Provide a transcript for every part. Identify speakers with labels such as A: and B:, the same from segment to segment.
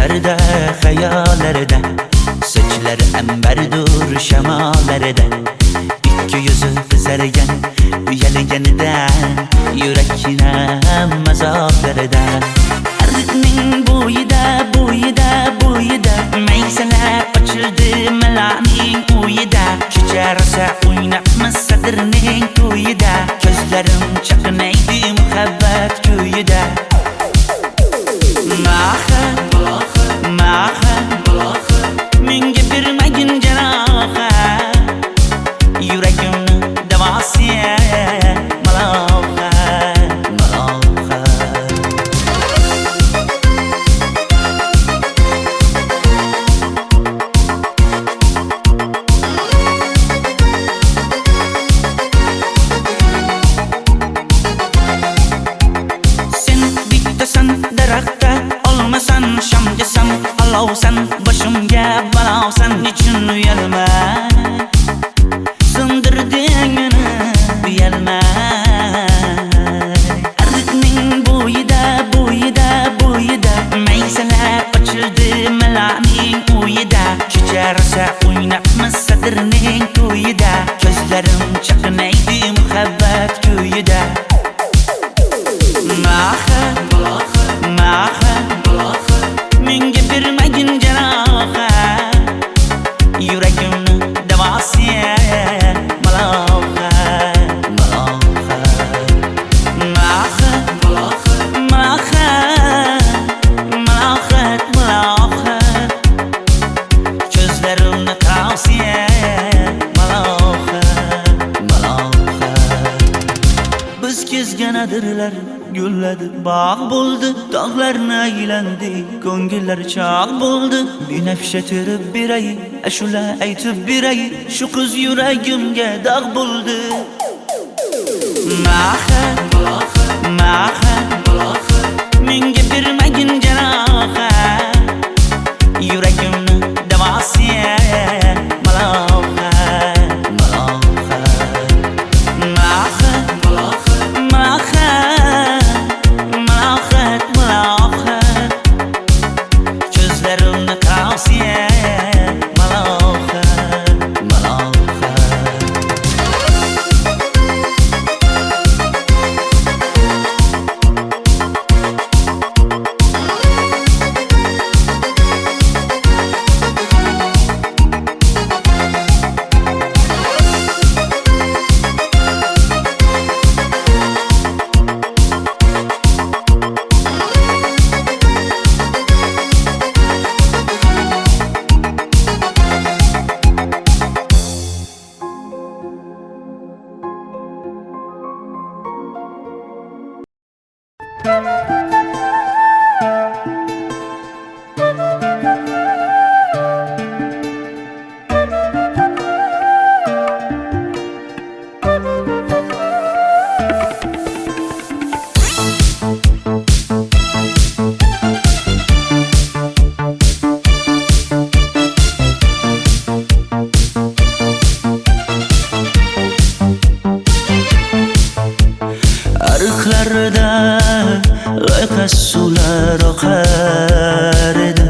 A: Düşlərdə, xəyallərdə, saçları əmbərdur şəmalərdə, İki yüzü qızargan, uyalganidan, yurakkinam azoblardan. Ardiqning bo'yida, bo'yida, bo'yida, maysalar ochildi malaning uyida. Kecha rosa o'ynabmiz sadirning to'yida, ko'zlarim chaqnaydi muhabbat kuyida. Maha, maha, menga bermagin jarohat, yuragimni davosi maloha, maloha. Sen bittasan daraxtda, olmasan shamgasan, olovsan boshimga balosan, nechun uyalma sindirding meni, uyalma. Ardiqning bo'yida, bo'yida, bo'yida, maysalar ochildi malaning uyida. Kecha rosa o'ynabmiz sadirning to'yida, ko'zlarim chaqnaydi muhabbat kuyida. Maha, maha, menga bermagin jarohat, yuragimni davosi maloha, maloha. Maha, maha, malohat, malohat, ko'zlarimni tavsi maloha, maloha. Biz kezgan adirlar gulladi, bog' bo'ldi, tog'larni aylandi, ko'ngillar chog' bo'ldi. Binafsha terib beray, ashula aytib beray, shu qiz yuragimga dog' bo'ldi. Maha, maha, menga bermagin jarohat, yuragimni davosi maloha, maloha. Maha, maha, malohat, malohat, ko'zlarimni tavsi maloha, maloha. Ariqlarda loyqa suvlar oqar edi,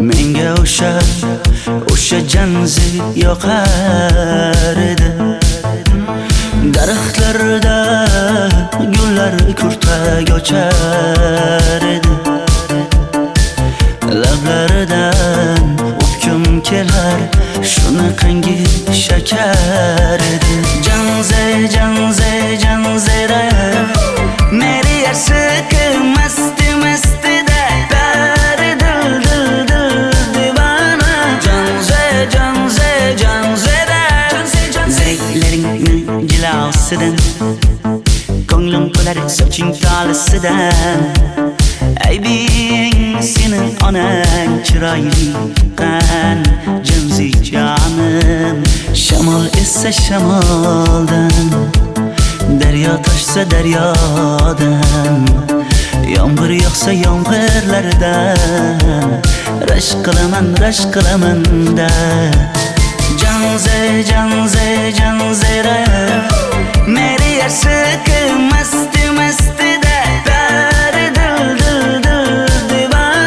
A: menga o'sha janzi yoqar edi. Daraxtlarda gullar kurtak ochar edi, lablaridan o'pkim kelar, shunaqangi shakar edi. Janze, janze, janzera, meri aşıkı masti masti de, dari dil dil dil divana. Janze, janze, janzera, zevkleringni jilosidan, ko'nglim to'lar soching tolisidan. Aybing sening onang chiroyli qan, janzi jonim. Shamol essa shamoldan, daryo toshsa daryodan, yomg'ir yog'sa yomg'irlardan, rashk qilaman da. Janze, janze, janzera, meri aşıkı masti masti de, dari dil dil dil divana.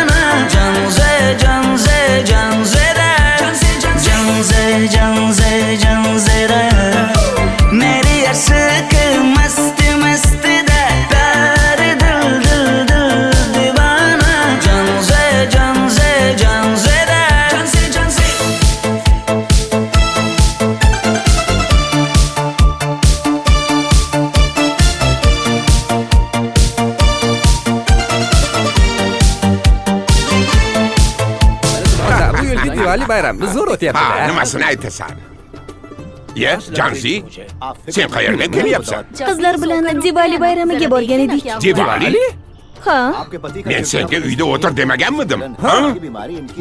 B: Diwali bayrami zo'r o'tyapti-da.
C: Nimasini aytasan? Ye, Janzi, sen qayerga kelyapsan?
D: Qizlar bilan Diwali bayramiga borgan edik.
C: Diwali?
D: Ha?
C: Men senga uyda o'tir demaganmidim? Ha?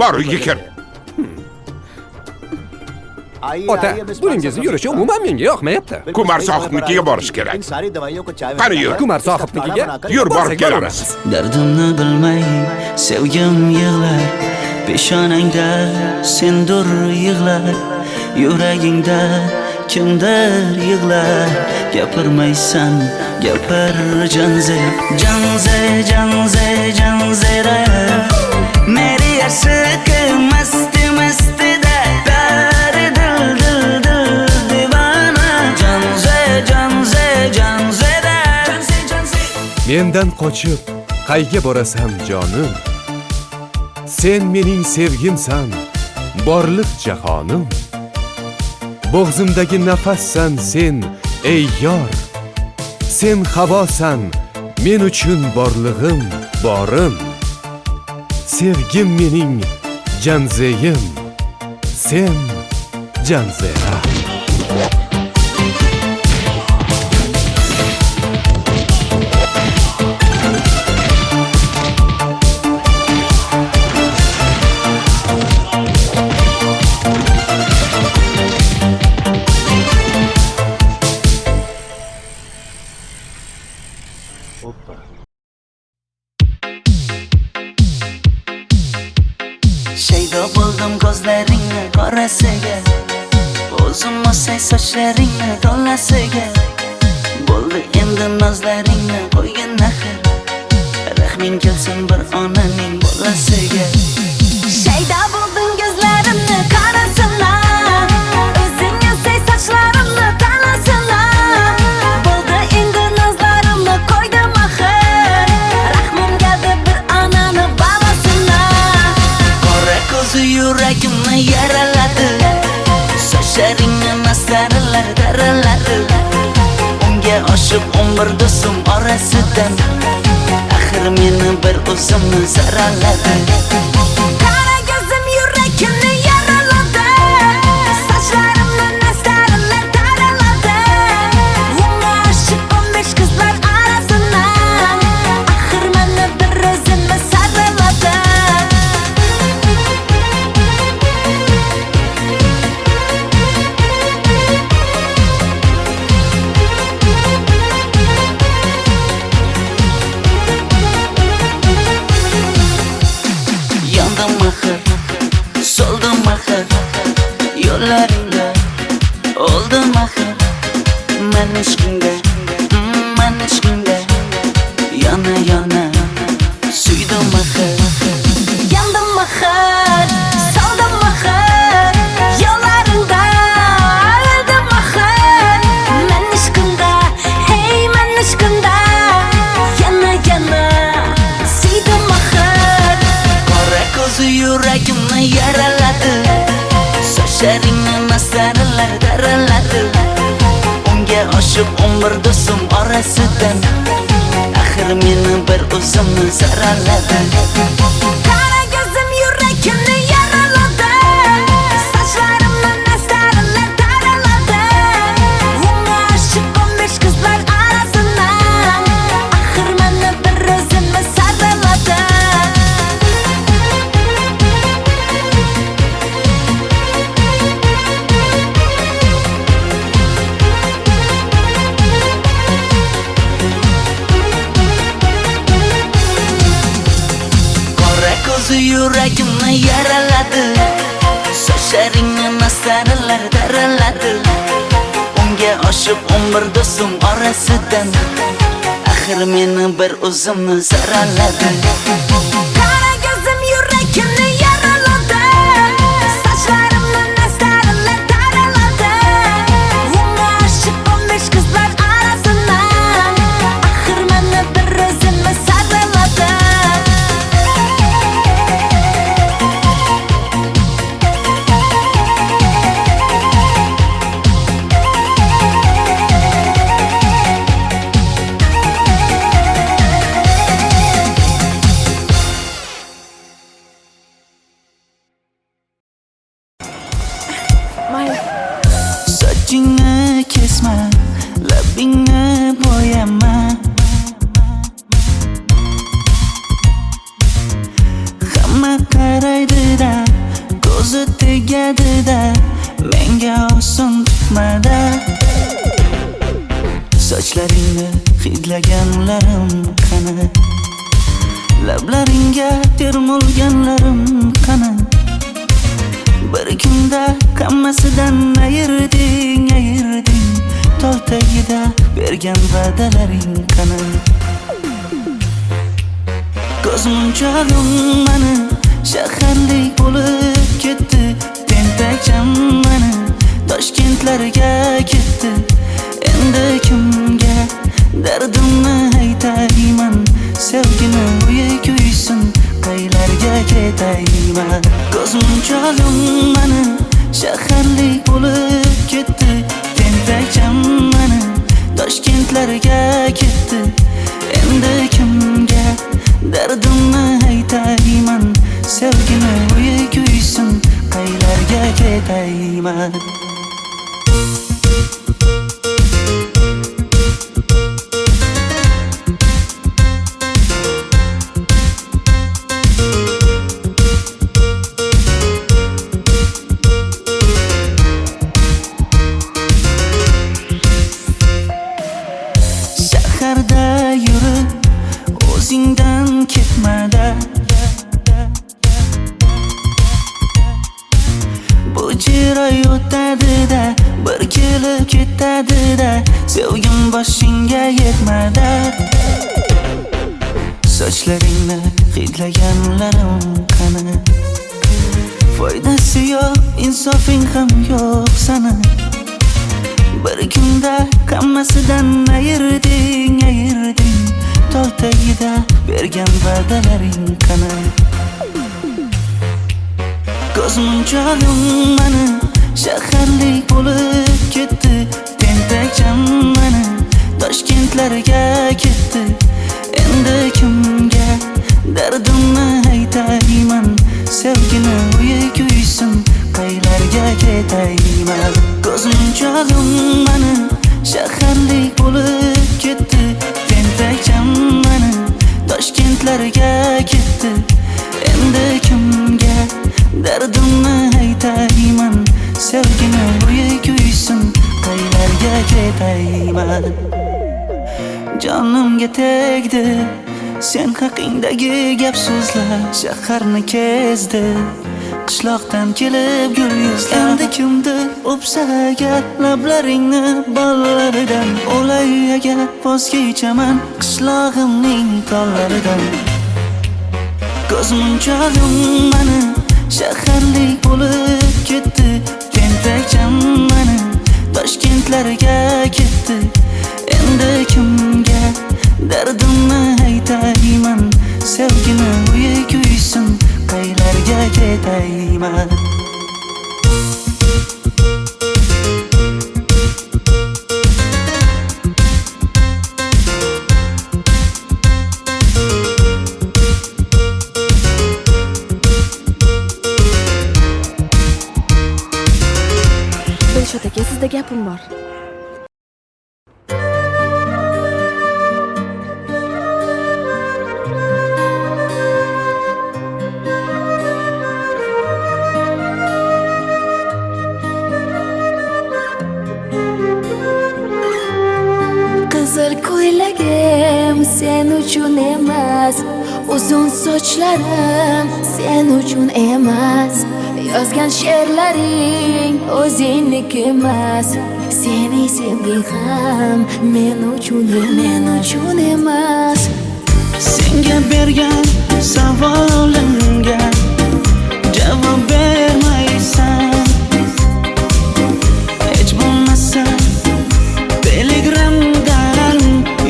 C: Bor, uyga kir.
B: Ota, buningizni yurishi umuman menga yoqmayapti.
C: Kumar sohibnikiga borish kerak. Qani yur.
B: Kumar sohibnikiga
C: Yur, borib kelamiz.
A: Dardimni bilmay sevgim yig'lar, peshonangda sendur yig'lar, yuragingda kimdir yig'lar. Gapirmaysan, gapir Janze, Janze, Janze, Janzera. Meri aşık mast mast da dar dil dil dil divana. Janze, Janze, Janzera.
E: Mendan qochib qayga borasam jonim, sen mening sevgimsan, borliq jahonim. Bo'g'zimdagi nafassan sen, ey yor. Sen havosan, men uchun borlig'im, borim. Sevgim mening Janzeyim, sen Janzera.
A: Shaydo bo'ldim ko'zlaringni qorasiga, o'zim o'say sochlaringni to'lasiga. Bo'ldi endi nozlaringni qo'ygan naxir, rahming kelsin bir onaning bolasiga.
D: Shayda bo'lding ko'zlarimni qarasana, o'zing o'say sochlarimni tanasana. Bo'ldi endi nozlarimni qo'ydim axir, rahmim keldi bir onani bolasina.
A: Qora ko'zi yuragimni yaraladi, sochlaringni masaralar daraladi. Unga oshiq 11 do'stim orasidan, axir meni bir o'zimni saraladi.
D: Qara ko'zim yuragimni yaraladi, sochlarimni nastarlar taraladi. Unga oshiq 15 qizlar arasidan, axir meni bir o'zimni saraladi.
A: Yandım axir, soldim axir, yo'llaringda oldim axir. Men ishqingga yana yana suydim axir.
D: Yandım axir, soldim axir, yo'llaringda oldim axir. Men ishqimda, hey men ishqimda, yana yana suydim axir.
A: Qora ko'zi yuragimni yaraladi, sochlaringni masaralar daraladi. Unga oshiq 11 do'stim orasidan, axir meni bir o'zimni saraladi.
D: Qara ko'zim yuragimni yaraladi, sochlarimni nastarlar taraladi. Unga oshiq 15 qizlar arasidan, axir meni bir o'zimni saraladi.
A: Qora ko'zi yuragimni yaraladi, sochlaringni masaralar daraladi. Unga oshiq 11 do'stim orasidan, axir meni bir o'zimni saraladi.
D: Qara ko'zim yuragimni yaraladi, sochlarimni nastarlar taraladi. Unga oshiq 15 qizlar arasidan, axir meni bir o'zimni saraladi.
A: tegadi-da, menga oson chiqmadi. Sochlaringni hidlaganlarim qani, lablaringga termulganlarim qani. Bir kunda hammasidan ayırding, tol tagida bergan va'dalaring qani. Ko'zmunchog'im mani shaharlik bo'lib ketdi, tentakcham mani Toshkentlarga ketdi. Endi kimga dardimni aytayman, sevgini uyi kuysin, qaylarga ketayman. Ko'zmunchog'im mani shaharlik bo'lib ketdi, tentakcham mani Toshkentlarga ketdi. Endi kimga dardimni aytayman, sevgini uyi kuysin, qaylarga ketayman. Shaharda yurib o'zingdan ketmada, bu jiroy o'tadi-da, bir kelib ketadi-da, sevgim boshingga yetmada. Sochlaringni hidlaganlarim qani, foydasi yo'q, insofing ham yo'q sana. Bir kunda hammasidan ayırding, tol tagida bergan va'dalaring qani. Ko'zmunchog'im mani shaharlik bo'lib ketdi, tentakcham mani Toshkentlarga ketdi. Endi kimga dardimni aytayman, sevgini uyi kuysin, qaylarga ketayman. Ko'zmunchog'im mani shaharlik bo'lib ketdi, tentakcham mani Toshkentlarga ketdi. Endi kimga dardimni aytayman, sevgini uyi kuysin, qaylarga ketayman. Jonimga tegdi sen haqingdagi gap so'zlar, shaharni kezdi qishloqdan kelib gul yuzlar. Endi kimdir o'psa agar lablaringni bollaridan, o'lay agar voz kechaman qishlog'imning tollaridan. Ko'zmunchog'im mani shaharlik bo'lib ketdi, tentakcham mani Toshkentlarga ketdi. Endi kimga dardimni aytayman, sevgini uyi kuysin, qaylarga ketayman.
F: Dilshod aka, sizda gapim bor.
D: Qizil ko'ylagim sen uchun emas, uzun sochlarim sen uchun emas, yozgan she'rlaring o'zingniki emas, sening sevging ham men uchun emas.
A: Senga bergan savolimga javob bermaysan, hech bo'lmasa Telegramdan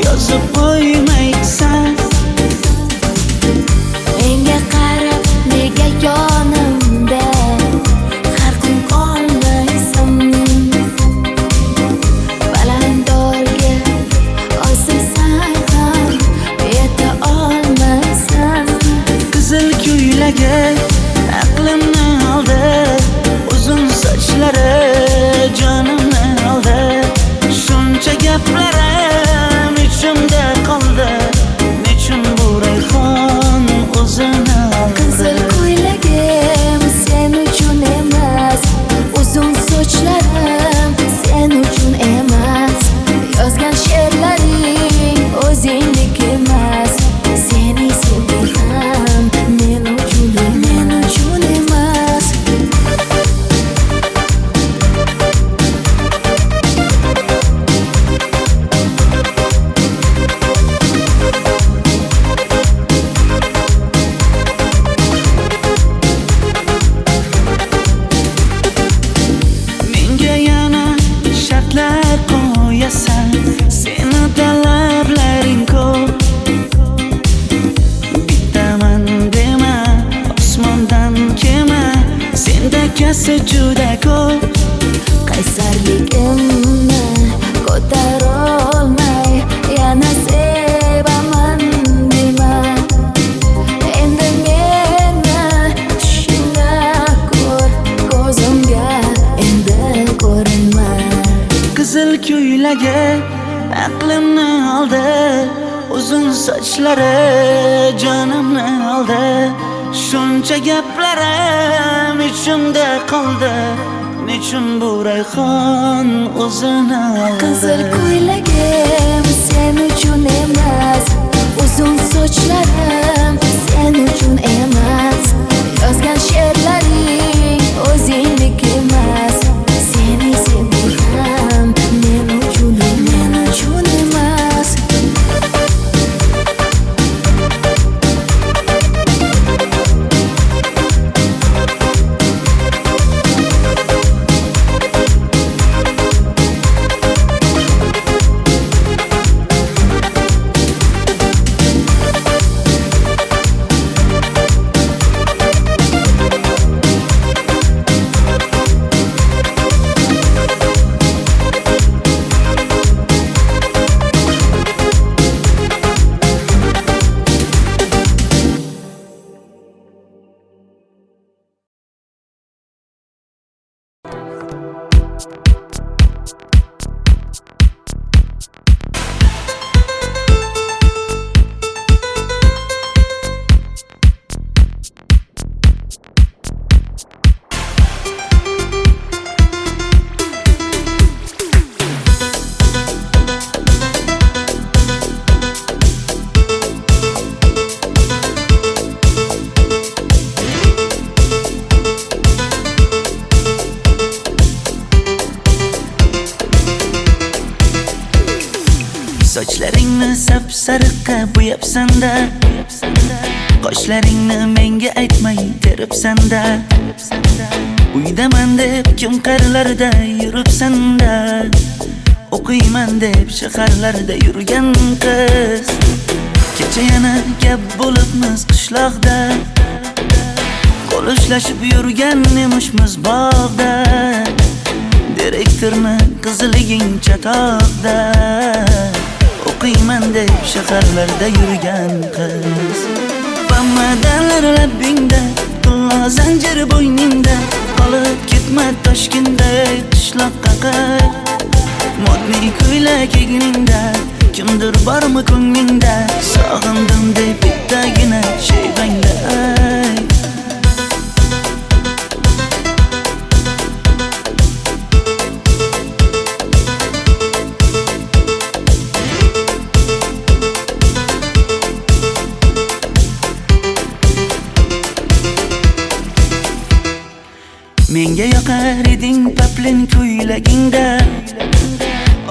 A: yozib qo'ymaysan.
D: Menga qarab nega yonimda har kun qolmaysan, balandorga osilsang ham yeta olmaysan.
A: sochlari jonimni oldi. Shuncha gaplarim ichimda qoldi. Nechun bu rayhon o'zini oldi?
D: Qizil ko'ylagim sen uchun emas, uzun sochlarim sen uchun emas. Yozgan she'rlaring o'zingniki emas. Seni sevdim men uchun emas.
A: Sochlaringni sap-sariqqa bo'yabsan-da, qoshlaringni menga aytmay teribsan-da. Uydaman deb kim qirlarda yuribsan-da, o'qiyman deb shaharlarda yurgan qiz. Kecha yana gap bo'libmiz qishloqda, qo'l ushlashib yurgan emishmiz bog'da. Direktorni qiziliging chatoqda, o'qiyman deb shaharlarda yurgan qiz. Bamadalar labbingda, tilla zanjir bo'yningda, qolib ketma Toshkentday qishloqqa qayt. Modniy ko'ylak egningda, kimdir bormi ko'nglingda, sog'indim deb bittagina shayvangda ayt. Menga yoqar eding paplin ko'ylagingda,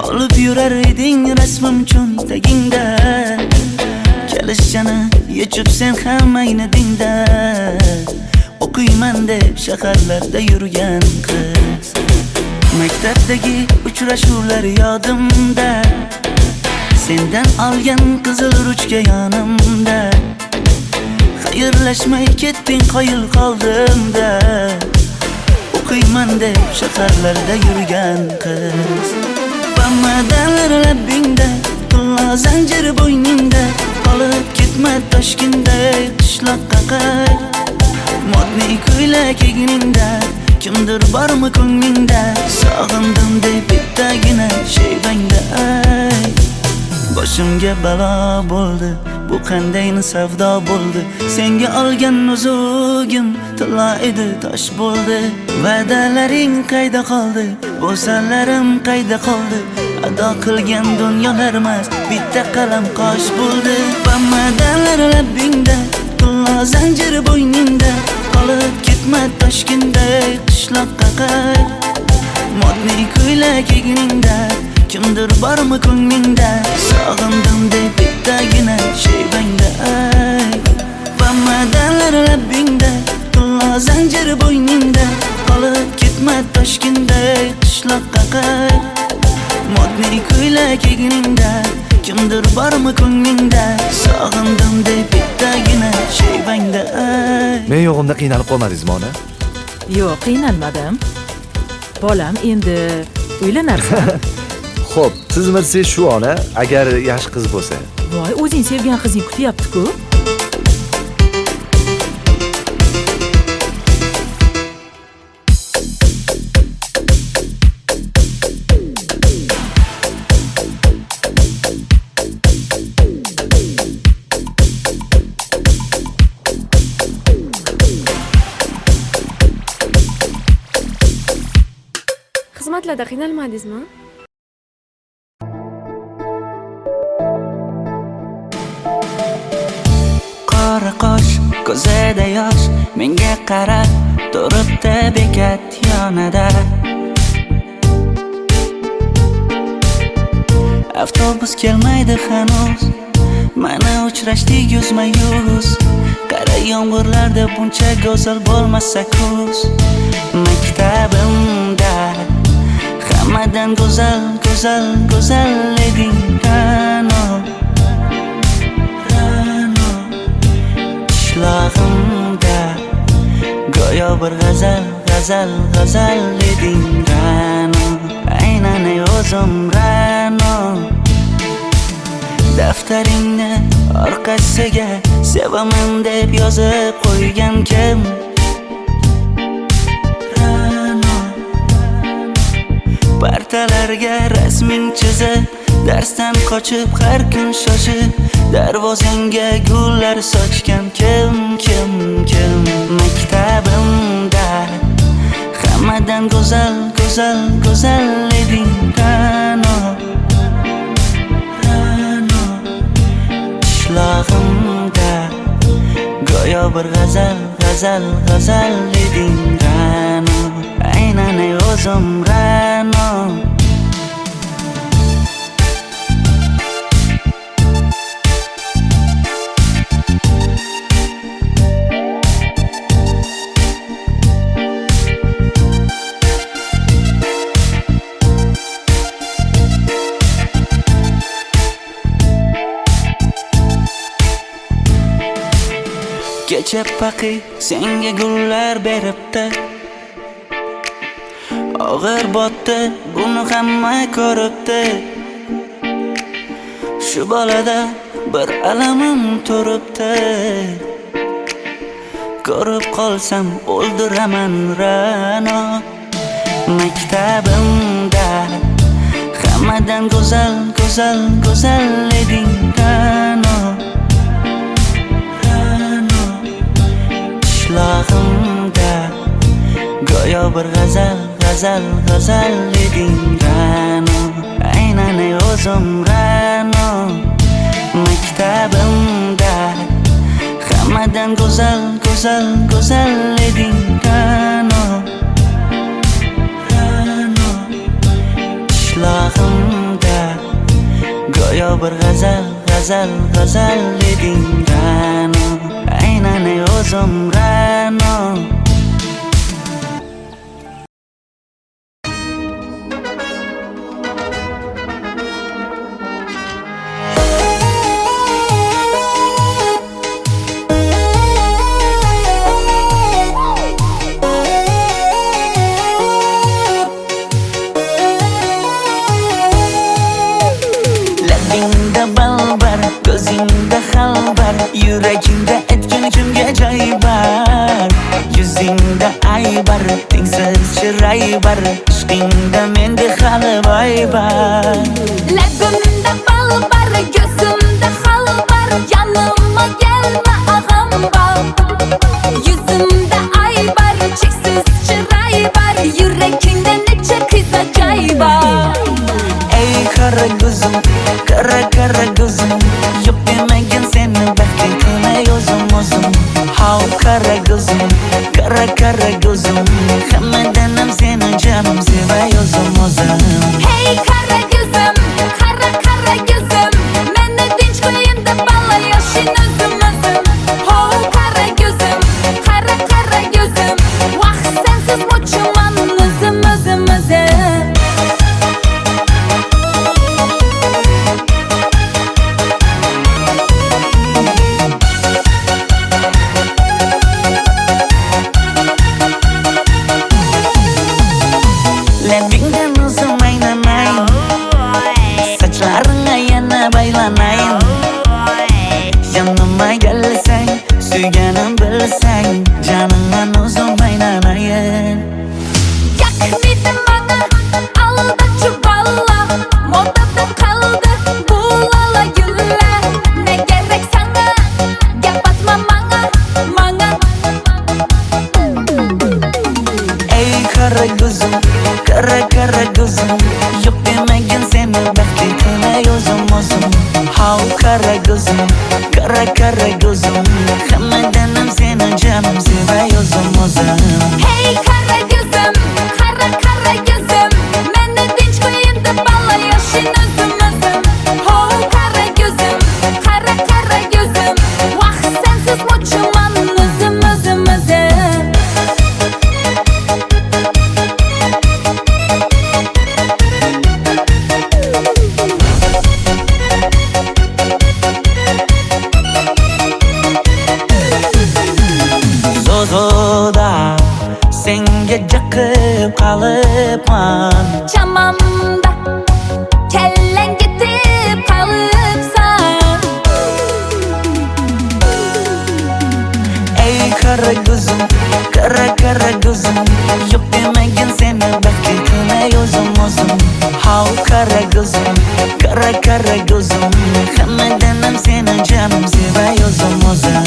A: olib yurar eding rasmim cho'ntagingda. Kalishchani yechib sen ham aynadingda, o'qiyman deb shaharlarda yurgan qiz. Maktabdagi uchrashuvlar yodimda, sendan olgan qizil ruchka yonimda. Xayrlashmay ketding qoyil qoldimda, o'qiyman deb shaharlarda yurgan qiz. Bamadalar labbingda, tilla zanjir bo'yningda, qolib ketma Toshkentday qishloqqa qayt. Modniy ko'ylak egningda, kimdir bormi ko'nglingda, sog'indim deb bittagina shayvangda ayt. Boshimga balo bo'ldi, bu qanday savdo bo'ldi. Senga olgan nuzugim tilla edi, tosh bo'ldi. Va'dalaring qayda qoldi, bo'salarim qayda qoldi. Ado qilgan dunyolar emas, bitta qalam qosh bo'ldi. Bamadalar labbingda, tilla zanjir bo'yningda, qolib ketma Toshkentday qishloqqa qayt. Modniy ko'ylak egningda, kimdir bormi ko'nglingda, sog'indim deb bittagina shayvangda ayt. Bamadalar labbingda, tilla zanjir bo'yningda, qolib ketma Toshkentday qishloqqa qayt. Modniy ko'ylak egningda, kimdir bormi ko'nglingda, sog'indim deb bittagina shayvangda ayt.
F: Men yo'g'imda qiynalib qolmadingizmi ona?
G: Yo'q, qiynalmadim. Bolam, endi uylanarsan.
F: Xo'p, siz bilsangiz shu ona, agar yaxshi qiz bo'lsa.
G: Voy, o'zing sevgan qizing kutyapti-ku.
H: harakatlarda qiynalmadingizmi?
A: Qora qosh, ko'zida yosh, menga qarab turibdi bekat yonida. Avtobus kelmaydi hanuz, mana uchrashdik yuzma-yuz. Qara yomg'irlarda buncha go'zal bo'lmasa kuz. Maktabimda hammadan go'zal, go'zal, go'zal eding Ra'no. Qishlog'imda go'yo bir g'azal, g'azal, g'azal eding Ra'no. Aynan o'zim Ra'no. Daftaringni orqasiga sevaman deb yozib qo'ygan kim? Ra'no. Partalarga rasming chizib, darsdan qochib har kun shoshib, darvozangga gullar sochgan kim? Maktabimda hammadan go'zal, go'zal, go'zal eding Ra'no. Qishlog'imda go'yo bir g'azal, g'azal, g'azal eding Ra'no. Aynan o'zim Ra'no. Kecha paqi senga gullar beribdi, og'ir botdi, buni hamma ko'ribdi. Shu bolada bir alamim turibdi, ko'rib qolsam o'ldiraman Ra'no. Maktabimda hammadan go'zal, go'zal, go'zal eding Ra'no. Qishlog'imda go'yo bir g'azal, g'azal, g'azal eding Ra'no. Aynan o'zim Ra'no. Maktabimda hammadan go'zal, go'zal, go'zal eding Ra'no. Qishlog'imda go'yo bir g'azal, g'azal, g'azal eding Ra'no. Aynan o'zim Ra'no. Labingda balbar, ko'zingda xalbar, yuragingda etgan kimga joy bar. Yuzingda aybar, tengsiz chiray bar, ishqingda menda hali voy bar.
D: Labimda balbar, ko'zimda xalbar, yanıma gelme ağam bal. Yuzimda aybar, cheksiz chiray bar, yuragingda necha qiza joy bar.
A: Ey qara ko'zim, qara qara ko'zim, yo'q demagan seni baxting qilmay o'zim. Hav qara ko'zim, qara qara ko'zim, hammadan ham seni jonim sevay o'zim.
D: Hey qara ko'zim, qara qara ko'zim, meni tinch qo'yinda balla yoshing o'zim. Ho qara ko'zim, qara qara ko'zim, vaqt sensiz o'chman o'zim.
A: Labingdan o'zim aylanay, sochlaringga yana baylanayin. Yanıma gelsang, suyganim bilsang, jonimdan o'zim aylanayin.
D: Yakmidim bana aldaçı balla, modadan kaldı bu lala güller. Ne gerek sana, yapatma bana.
A: Ey qara ko'zim, qara qara ko'zim, kara gözüm Hammadanam seni canım sevayozum o'zim
D: Hey kara gözüm, kara gözüm Meni tinch qo'yin deb balla yoshing o'zim Ho kara gözüm, kara gözüm Vaqt sensiz mo'chuman o'zim
A: Zozoda senga jaqib qolibman
D: Chamamda kellang ketib qolibsan
A: Ey kara gözüm Yo'q demagin seni baxtligime o'zim How kara gözüm Hammadanam seni canım sevayozum o'zim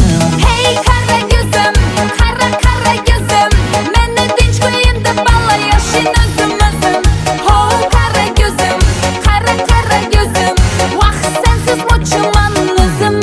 D: Hey kara gözüm, kara gözüm Meni tinch qo'yin deb balla yoshing o'zim Ho kara gözüm, kara gözüm Vaqt sensiz mo'chuman o'zim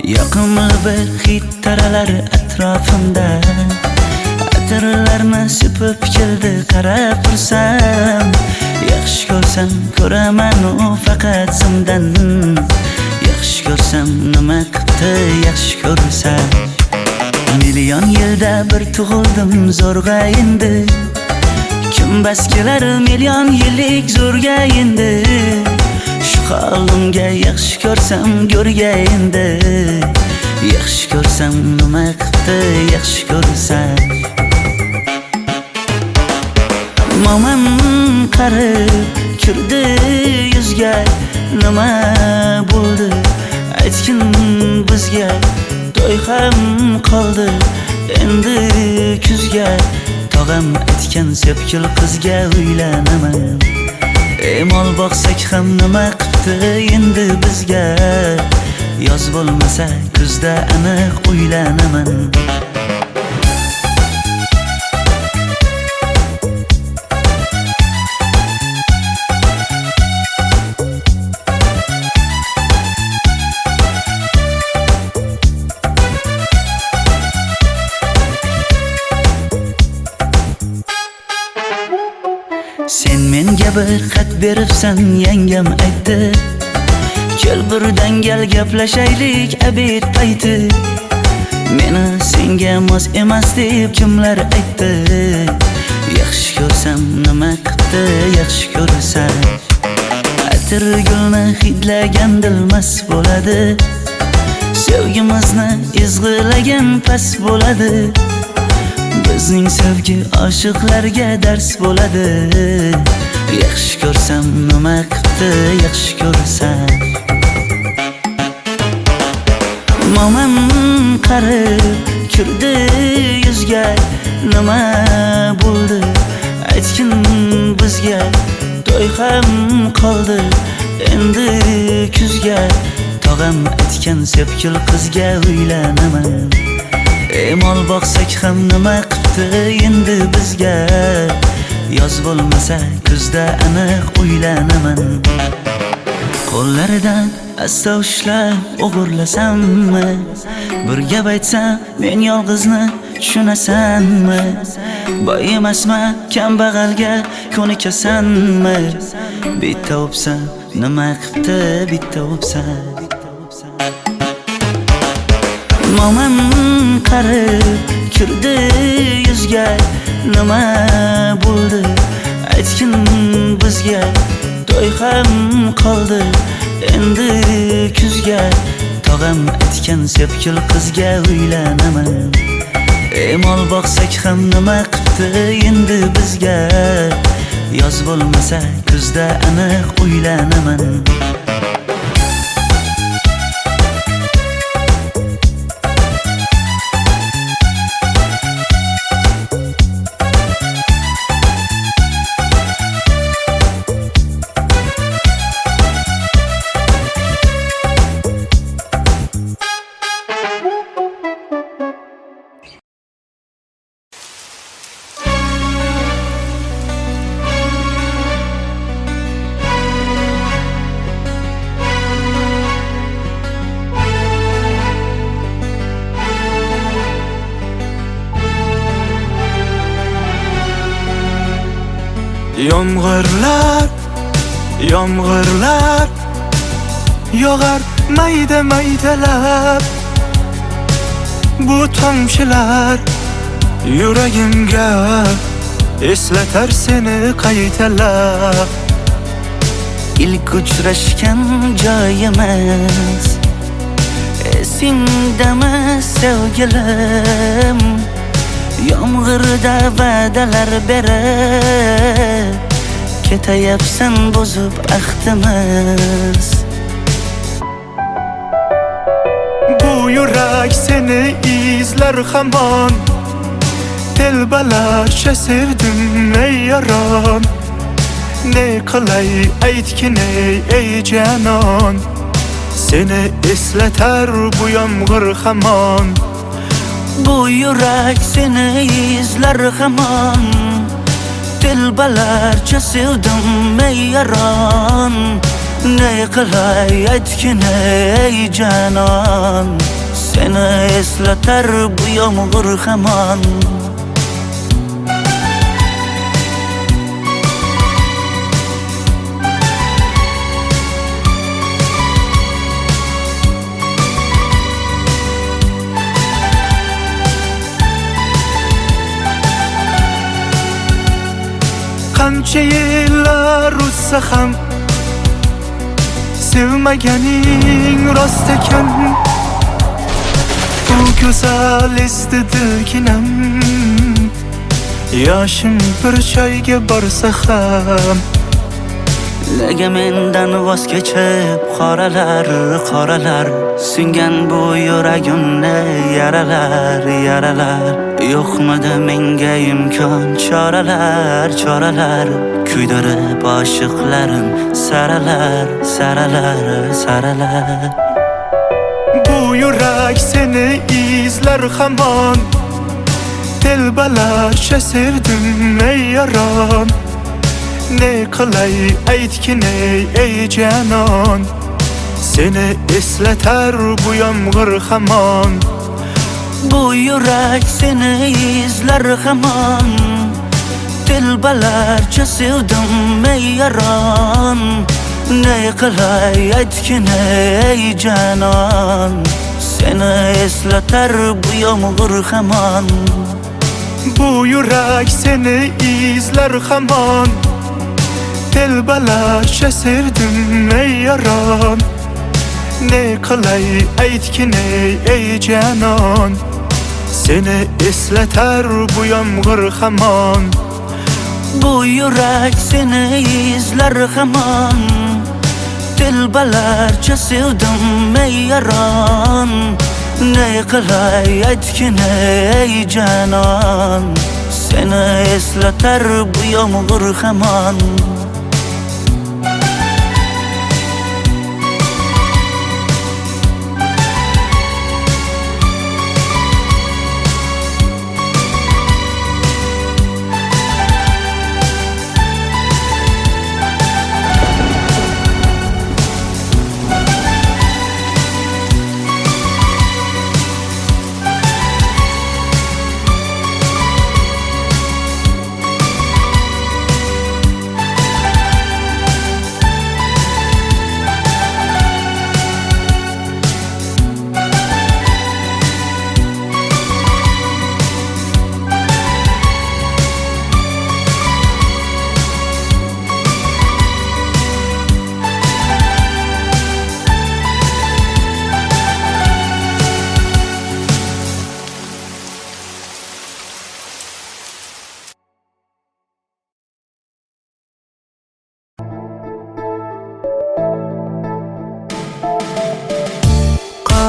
A: Yoqimli bir hid taralar atrofimda Atirlarni sepib keldi qarab tursam Yaxshi ko'rsam ko'raman u faqat simdan Yaxshi ko'rsam nima qildi yaxshi ko'rsam Million yilda bir tug'ildim zo'rg'a endi Kim bas kelar million yillik zo'rga endi Shu holimga yaxshi ko'rsam go'rga endi Yaxshi ko'rsam nima qildi yaxshi ko'rsam Momam qarib kirdi yuzga Nima bo'ldi aytgin bizga To'y ham qoldi endi kuzga Tog'am aytgan sepkil qizga uylanaman Mol boqsak ham nima qildi endi bizga Yoz bo'lmasa kuzda aniq uylanaman Sen menga bir xat beribsan yangam aytdi Kel birdan gal gaplashaylik abid payti Meni senga mos emas deb kimlar aytdi Yaxshi ko'rsam nima qildi yaxshi ko'rsam Atir gulni hidlagan dilmas bo'ladi Sevgimizni izg'ilagan pas bo'ladi Bizning sevgi oshiqlarga dars bo'ladi Yaxshi ko'rsam nima qildi yaxshi ko'rsam Momam qarib kirdi yuzga Nima bo'ldi aytgin bizga To'y ham qoldi endi kuzga Tog'am aytgan sepkil qizga uylanaman Mol boqsak ham nima qildi endi bizga Yoz bo'lmasa kuzda aniq uylanaman Qo'llaridan asta ushlab o'g'irlasammi Bir gap aytsam men yolg'izni tushunasanmi Boy emasman kambag'alga ko'nikasanmi Bitta o'psam nima qildi bitta o'psam Momam qarib kirdi yuzga nima bo'ldi aytgin bizga to'y ham qoldi endi kuzga tog'am aytgan sepkil qizga uylanaman mol boqsak ham nima qipti endi bizga yoz bo'lmasa kuzda aniq uylanaman
H: Yomg'irlar, yomg'irlar yog'ar mayda maydalab bu tomchilar yuragimga eslatar seni qaytalab
A: ilk uchrashgan joyimiz esingdami sevgilim yomg'irda va'dalar berib ketayapsan buzib ahdimiz
H: bu yurak seni izlar hamon telbalarcha sevdim ey yaron ne qilay aytgin ey janon seni eslatar bu yomg'ir hamon
A: bu yurak seni izlar hamon telbalarcha sevdim ey yaron ne qilay aytgin ey janon seni eslatar bu yomg'ir hamon
H: qancha yillar o'tsa ham sevmaganing rost ekan bu go'zal esdidiginam yoshim bir joyga borsa ham
A: nega mendan voz kechib qoralar qoralar singan bu yuragimni yaralar yaralar yo'qmidi menga imkon choralar choralar kuydirib oshiqlarim saralar saralar saralar
H: bu yurak seni izlar hamon telbalarcha sevdim ey yaron ne qilay aytgin ey janon seni eslatar bu yomg'ir hamon
A: bu yurak seni izlar hamon telbalarcha sevdim ey yaron ne qilay aytgin ey janon seni eslatar bu yomg'ir hamon
H: bu yurak seni izlar hamon telbalarcha sevdim ey yaron ne qilay aytgin ey janon seni eslatar bu yomg'ir hamon
A: bu yurak seni izlar hamon telbalarcha sevdim ey yaron ne qilay aytgin ey janon seni eslatar bu yomg'ir hamon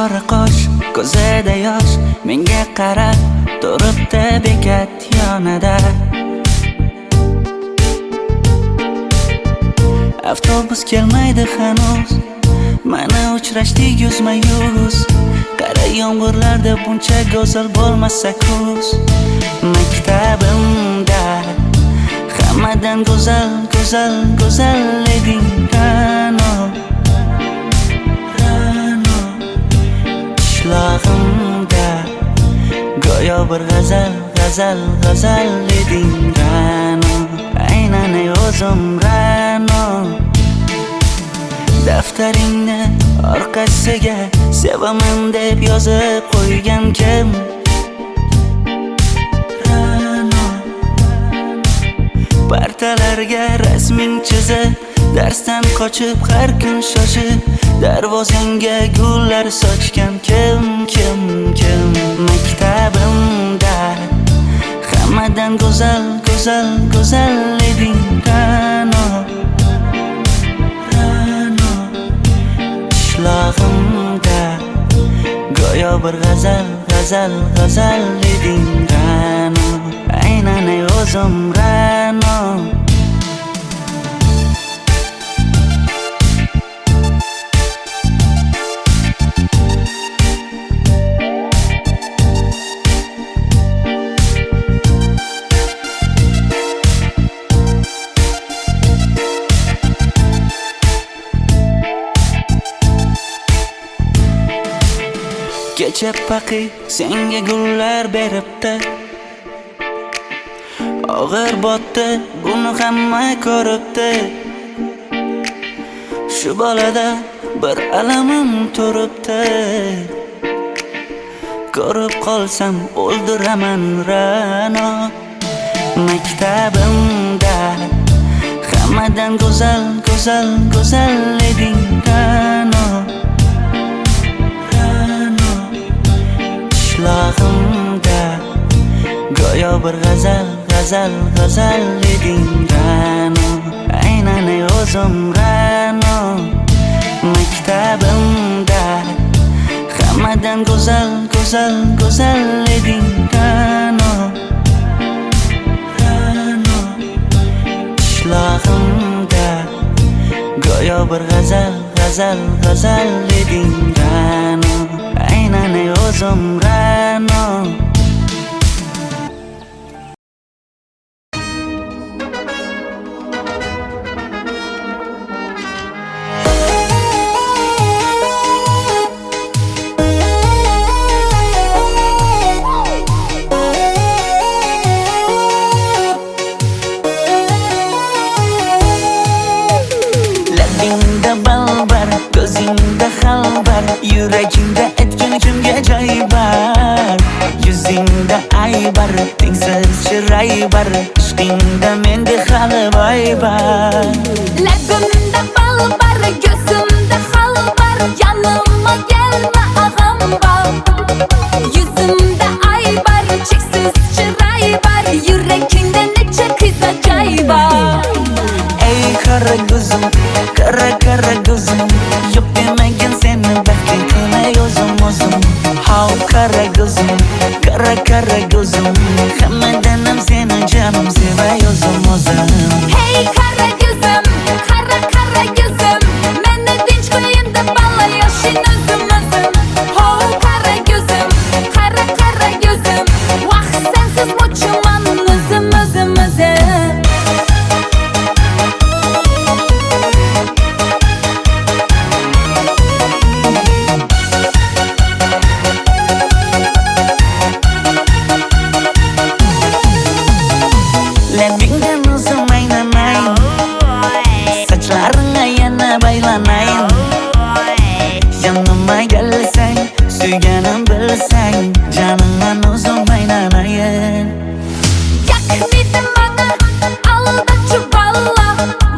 A: qora qosh, ko'zida yosh, menga qarab turibdi bekat yonida. Avtobus kelmaydi hanuz, mana uchrashdik yuzma-yuz. Qara yomg'irlarda buncha go'zal bo'lmasa kuz. Maktabimda hammadan go'zal, go'zal, go'zal eding Ra'no. Ra'no qishlog'imda go'yo bir g'azal, g'azal, g'azal eding Ra'no. Aynan ey o'zim Ra'no. Daftaringni orqasiga sevaman deb yozib qo'ygan kim? Ra'no. Partalarga rasming chizib, darsdan qochib har kun shoshib, darvozangga gullar sochgan kim, kim, kim? Maktabimda hammadan go'zal, go'zal, go'zal eding Ra'no. Ra'no qishlog'imda go'yo bir g'azal, g'azal, g'azal eding Ra'no. Aynan ey o'zim Ra'no. Kecha paqi senga gullar beribdi, og'ir botdi, buni hamma ko'ribdi. Shu bolada bir alamim turibdi, ko'rib qolsam o'ldiraman Ra'no. Maktabimda hammadan go'zal, go'zal, go'zal eding Ra'no. Ra'no qishlog'imda go'yo bir g'azal, g'azal, g'azal eding Ra'no. Aynan ey o'zim Ra'no. Maktabimda hammadan go'zal, go'zal, go'zal eding Ra'no. Ra'no qishlog'imda go'yo bir g'azal, g'azal, g'azal eding Ra'no. Aynan ey o'zim Ra'no. Labingda balbar, ko'zingda xalbar, yuragingda etgan kimga joy bar. Yuzingda aybar, tengsiz chiray bar, ishqingda menda hali boy bar.
D: Labimda bal bar, ko'zimda xal bar, yanıma gelme ağam bar. Yuzimda ay bar, cheksiz chiray bar, yurakingda necha qiza joy bar.
A: Ey qara ko'zim, qara qara ko'zim, yo'q demagin seni baxting qilmay o'zim o'zim. Hav qara ko'zim, qara qara ko'zim, hammadanam seni jonim sevay o'zim o'zim.
D: Hey kara gözüm, kara kara gözüm, meni dinch qo'yin deb balla yoshin o'zim o'zim. Ho kara gözüm, kara kara gözüm, vaqt sensiz mo'chuman o'zim o'zim o'zim.
A: Labingdan o'zim aylanay, sochlaringga yana baylanay. Yanıma gelsang, suyganim bilsang, jonimdan o'zim aylanayin.
D: Yakmidi bana aldachi balla,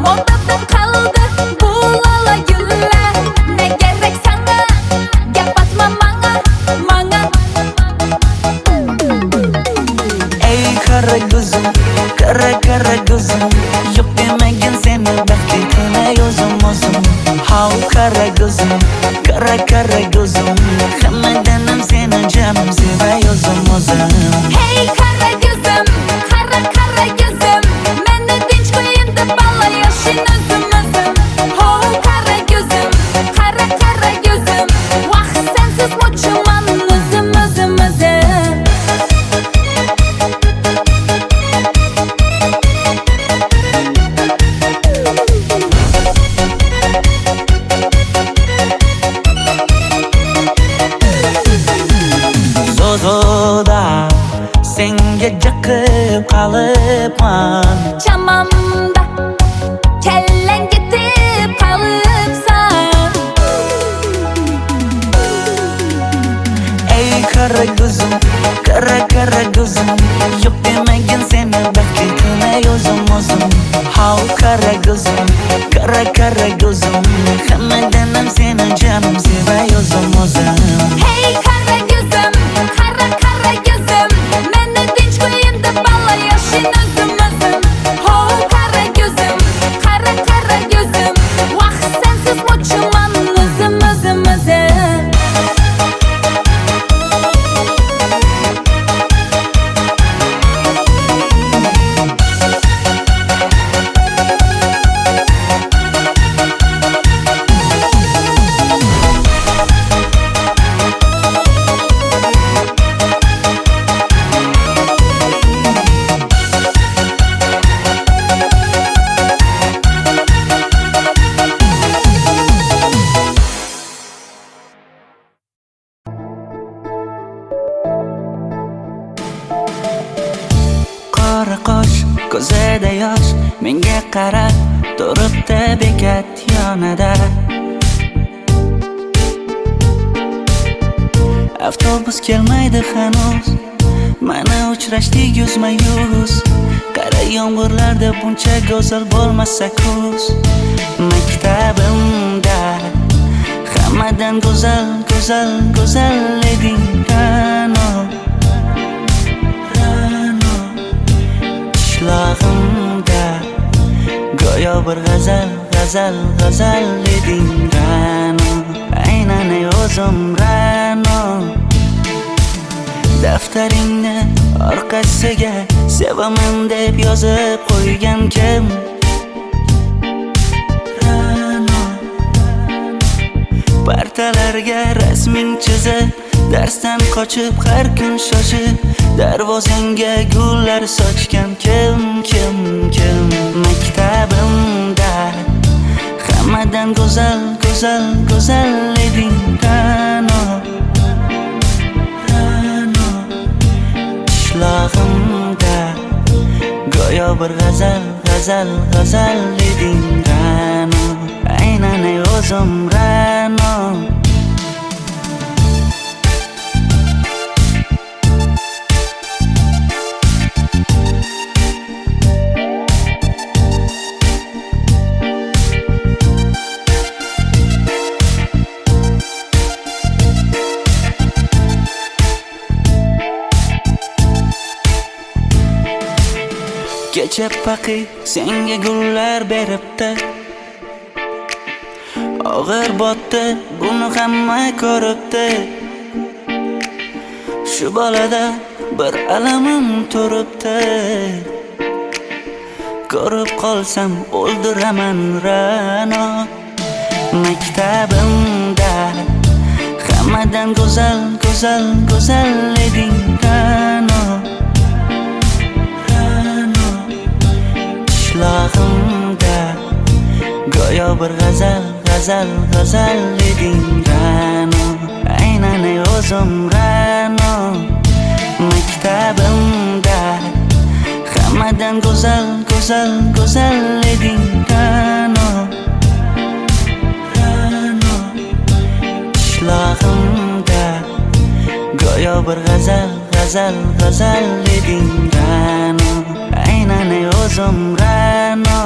D: modadan qoldi bu lala gullar. Ne gerek sana, gap atma manga, manga.
A: Ey qara ko'zim, qara qara ko'zim, yo'q demagin seni baxting qilmay o'zim o'zim. Hav qara ko'zim, qara qara ko'zim, qolibman
D: Chamamda kellang ketib qolibsan
A: Ey qara ko'zim, qara ko'zim Yo'q demagin seni baxtli qilmay o'zim How qara ko'zim, qara ko'zim Hammadan ham seni jonim sevay o'zim
D: Hey qara ko'zim, qara ko'zim Meni tinch qo'yin deb balla yashin o'zim Ho qara ko'zim, qara ko'zim Vaqt sensiz mo'chiman o'zim
A: Qora qosh, ko'zida yosh Menga qarab turibdi bekat yonida Avtobus kelmaydi hanuz Mana uchrashdik yuzma-yuz Qara yomg'irlarda buncha go'zal bo'lmasa kuz Maktabimda hammadan go'zal eding Ra'no Qishlog'imda go'yo bir g'azal eding Ra'no Aynan ey o'zim Ra'no Daftaringni orqasiga sevaman deb yozib qo'ygan kim Ra'no Partalarga rasming chizib darsdan qochib har kun shoshib darvozangga gullar sochgan kim Maktabimda hammadan go'zal eding Ra'no Qishlog'imda go'yo bir g'azal eding Ra'no Aynan ey o'zim Ra'no Kecha paqi senga gullar beribdi Og'ir botdi buni hamma ko'ribdi Shu bolada bir alamim turibdi Ko'rib qolsam o'ldiraman Ra'no Maktabimda hammadan go'zal eding Ra'no Qishlog'imda go'yo bir g'azal eding Ra'no Aynan ey o'zim Ra'no Maktabimda hammadan go'zal eding Ra'no Qishlog'imda go'yo bir g'azal eding Ra'no Aynan ey o'zim Ra'no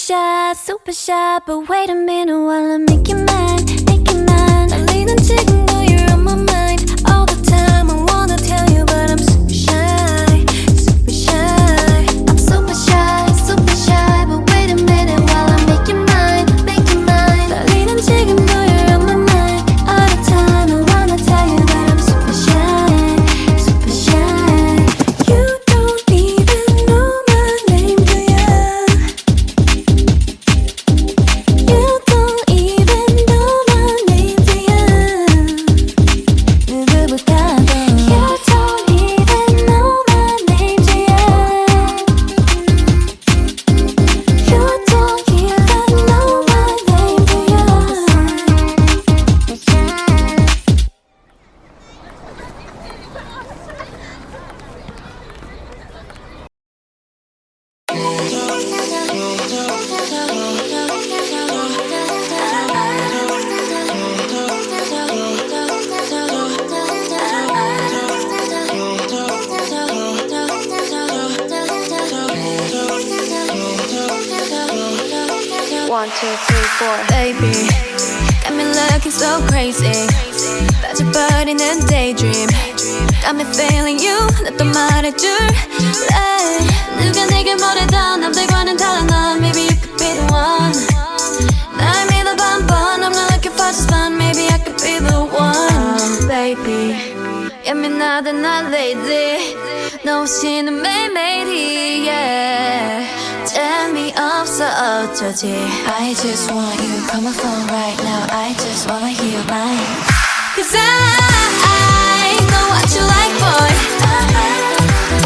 D: shy, but wait a minute while I make you mine, make you mine. 떨리는 지금도 you're on my mind all the time. I wanna tell you, but I'm super shy, super shy. I'm super shy, super shy, but wait a minute while I make you mine, make you mine. 떨리는 지금도 you're on my mind all the time. I wanna tell you, but I'm super shy, super shy. You don't even know my name, do ya? You don't even know my name, do ya? 누구보다도 You don't even know my name, do ya? You don't even know my name, do ya?
I: One, two, three, four.
D: Baby, got me looking so crazy. 빠져버리는 daydream. Got me feeling you. 나 또 말해줄래? 누가 내게 뭐래도 남들과는 달라 넌. Maybe you could be the one. 날 믿어봐 한번. I'm not looking for just fun. Maybe I could be the one. Baby, 예민하다 나 lately. 너 없이는 매일매일이 yeah. 재미없어 어쩌지. I just want you, call my phone right now. I just wanna hear mine. Cause I know what you like, boy.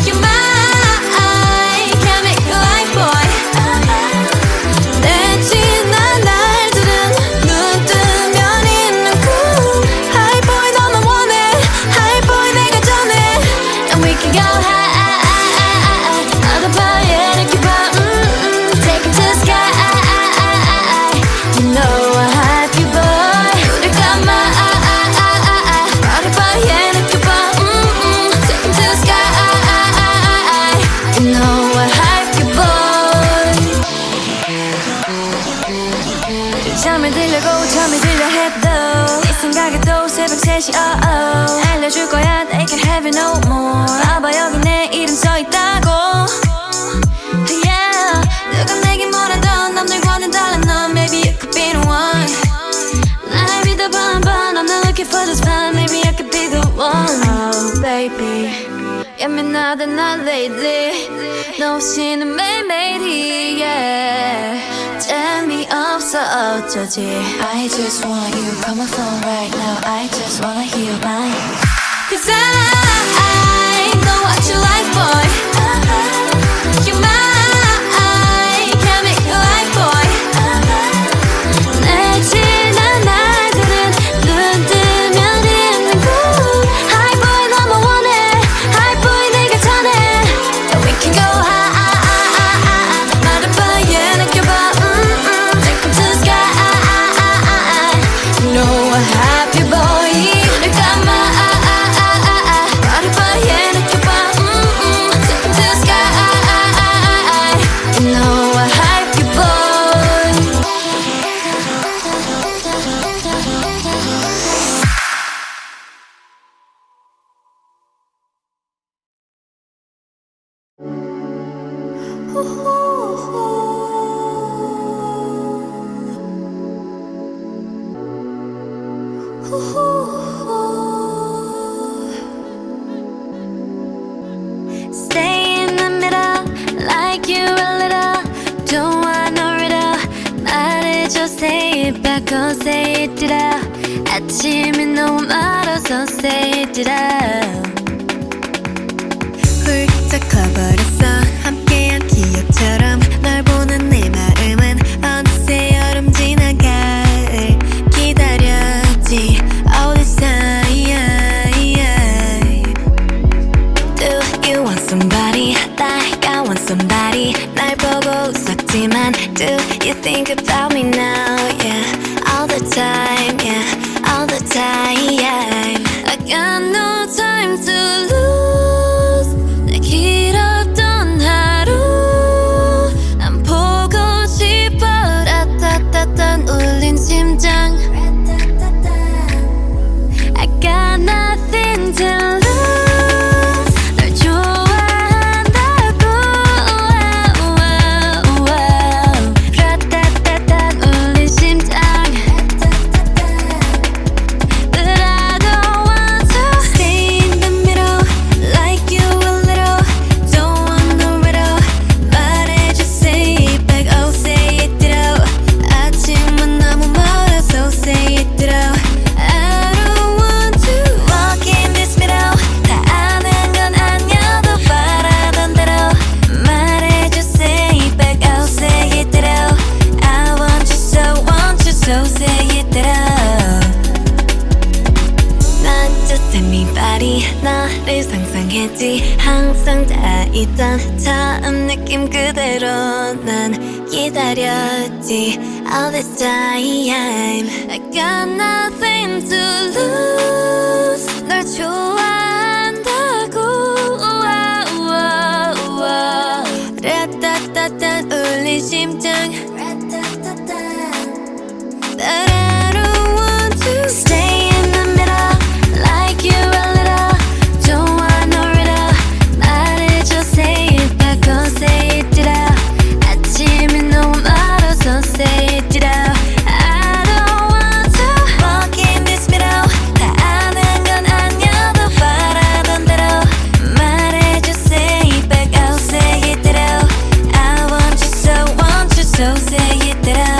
D: You're mine, can't make you like, boy. 내 지난 날들은 눈 뜨면 있는 꿈. Hi boy 너만 원해, hi boy 내가 전해. And we can go high, 나도 봐야 이렇게 봐. Take it to the sky. You know I hype you, boy. 우리 감아. 나도 봐야 이렇게 봐. Take it to the sky. You know I hype you, boy. 잠이 들려고 잠이 들려 해도 네 생각에도 새벽 3시 알려줄 거야 they can't have it no more. 봐봐 여기 내 이름 써있다고. Yeah, 누가 내게 뭐라던 남들과는 달라 넌. Maybe you could be the one. 날 믿어봐 한번. I'm not looking for just fun. Maybe I could be the one. Oh baby, 예민하다 나 lately. 너 없이는 매일매일이 yeah. 재미없어 어쩌지. I just want you, call my phone right now. I just wanna hear mine. Cause I know what you like, boy. You're mine, can't make you like, boy. 내 지난 날들은 눈 뜨면 있는 꿈. Hi boy 너만 원해, hi boy 내가 전해. And we can go high, 나를 봐야 느껴봐. Take it to the sky. You know I hype you, boy. 우리 감아. 나를 봐야 느껴봐. Take it to the sky. You know I hype you, boy. Stay in the middle, like you a little. Don't want no riddle. 말해줘, say it back, oh say it it out. 아침이 너무 멀어서 say it it out. 훌쩍 커버렸어 함께한 기억처럼. 널 보는 내 마음은 어느새 여름 지나갈 기다렸지 all this time. Do you want somebody like I want somebody. 날 보고 웃었지만 do you think about me now? Yeah, all the time, yeah, all the time. I got no time to lose. 내 길었던 하루 난 보고 싶어.
I: 알지 항상 다 있던 처음 느낌 그대로 난 기다렸지 all this time I got nothing to lose 널 좋아한다고 라따따따 울린 심장 But I don't want to stay in the middle like you a little don't want no riddle 말해줘 say it back go say it out 아침이 너무 멀어서 say it out I don't want to walk in this middle 다 아는 건 아니어도 바라던 대로 말해줘 say it back I'll say it out I want you so say it out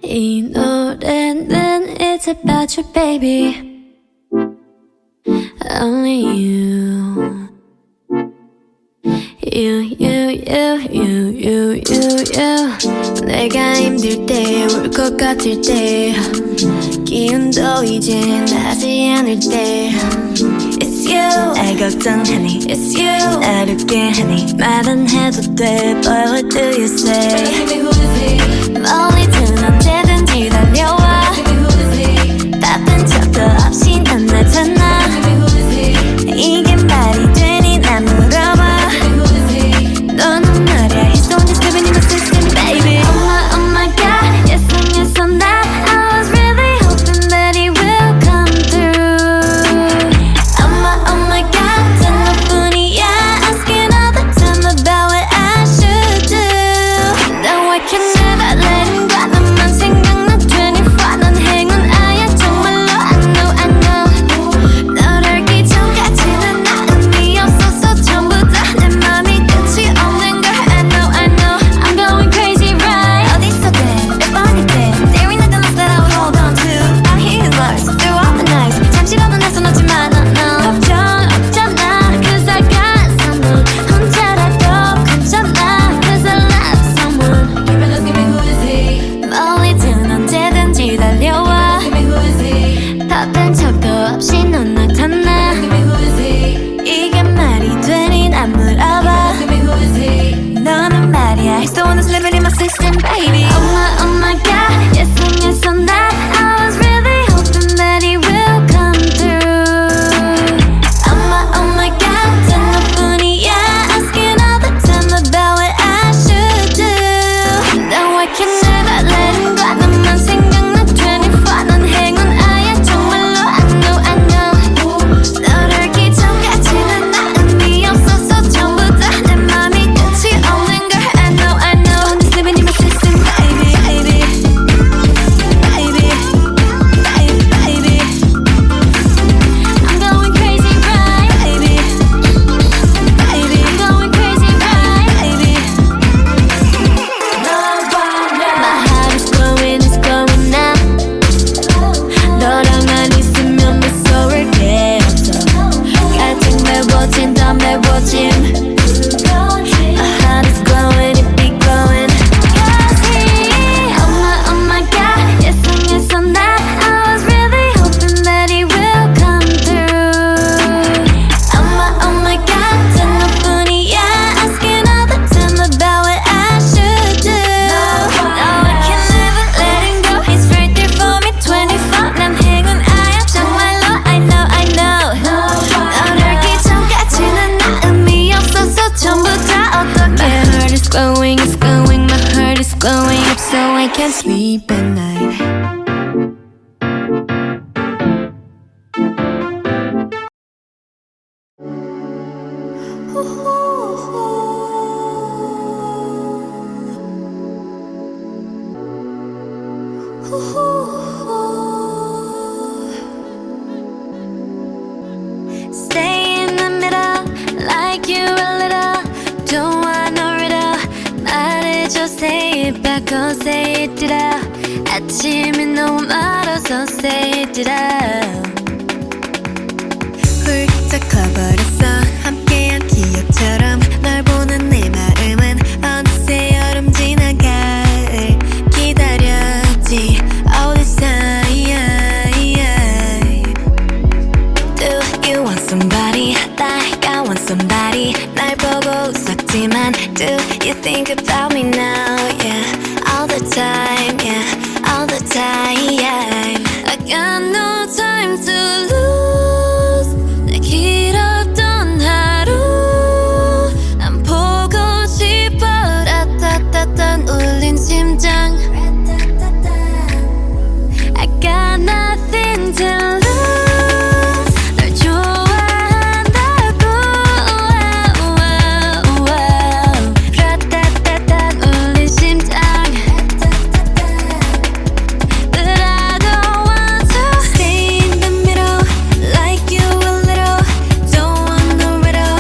I: 이 노래는 it's about you baby only you 내가 힘들 때 울 것 같을 때 기운도 이젠 나지 않을 때 It's you 날 걱정하니 It's you 날 웃게 하니 말은 해도 돼 But what do you say 멀리든 언제든지 달려와 바쁜 척도 없이 난 나타나 이게 말이 되니 난 물어봐 너는 말야 He's don't just living in the system baby Oh my god yes I'm that I was really hoping that he will come through Oh my god 단 너뿐이야 asking all the time about what I should do Now I can never let him go 너만 생각나 24 넌 행운 아야 정말로 I know it back, oh say it out. 아침이 너무 멀어서 say it out. 훌쩍 커버렸어 함께한 기억처럼 널 보는 내 마음은 어느새 여름 지나갈 기다렸지 all this time. Do you want somebody like I want somebody 날 보고 웃었지만 do you think about me now yeah all the time yeah all the time I got no time to lose 내 길었던 하루 안 보고 싶어 라따따따 울린 심장 I got nothing to lose 널 좋아한다고 라따따따 울린 심장 But I don't want to stay in the middle like you a little don't want no riddle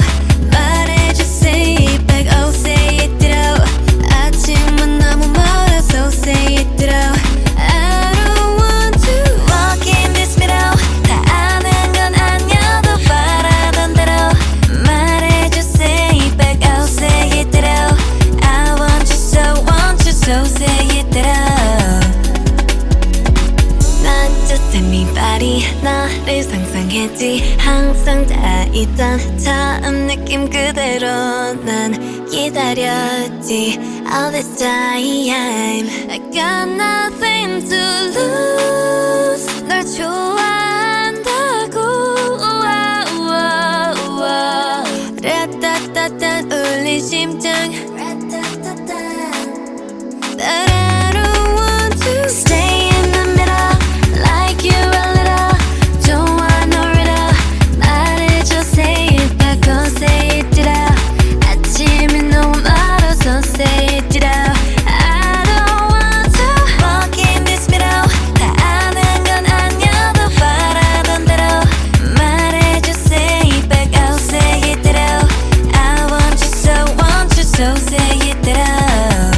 I: 말해줘 say it back oh say it out 아침은 너무 멀어서 say it out I don't want to walk in this middle 다 아는 건 아니어도 바라던 대로 말해줘 say it back oh say it out I want you so say it out Not just anybody 너를 상상했지 항상 다 있던 처음 느낌 그대로 난 기다렸지 all this time I got nothing to lose 널 좋아한다고 라따따따 울린 심장 But I don't want to stay in the middle like you a little don't want no riddle 말해줘 say it back oh say it out 아침이 너무 멀어서 say it out I don't want to walk in this middle 다 아는 건 아니어도 바라던 대로 말해줘 say it back oh say it out I want you so say it out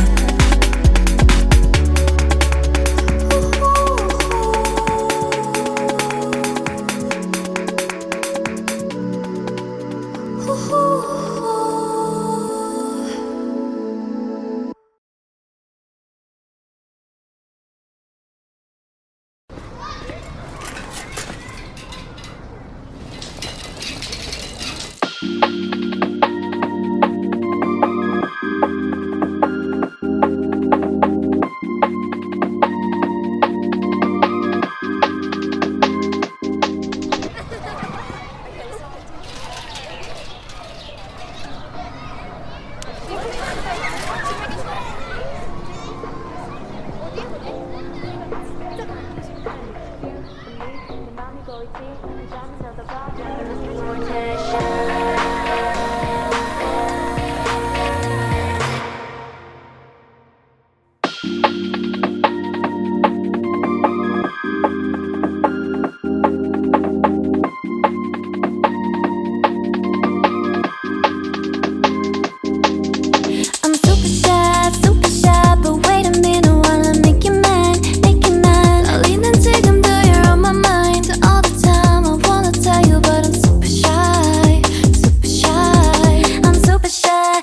I: I'm super shy, but wait a minute while I make you mine, make you mine. 떨리는 지금도 you're on my mind all the time. I wanna tell you, but I'm super shy, super shy. I'm super shy,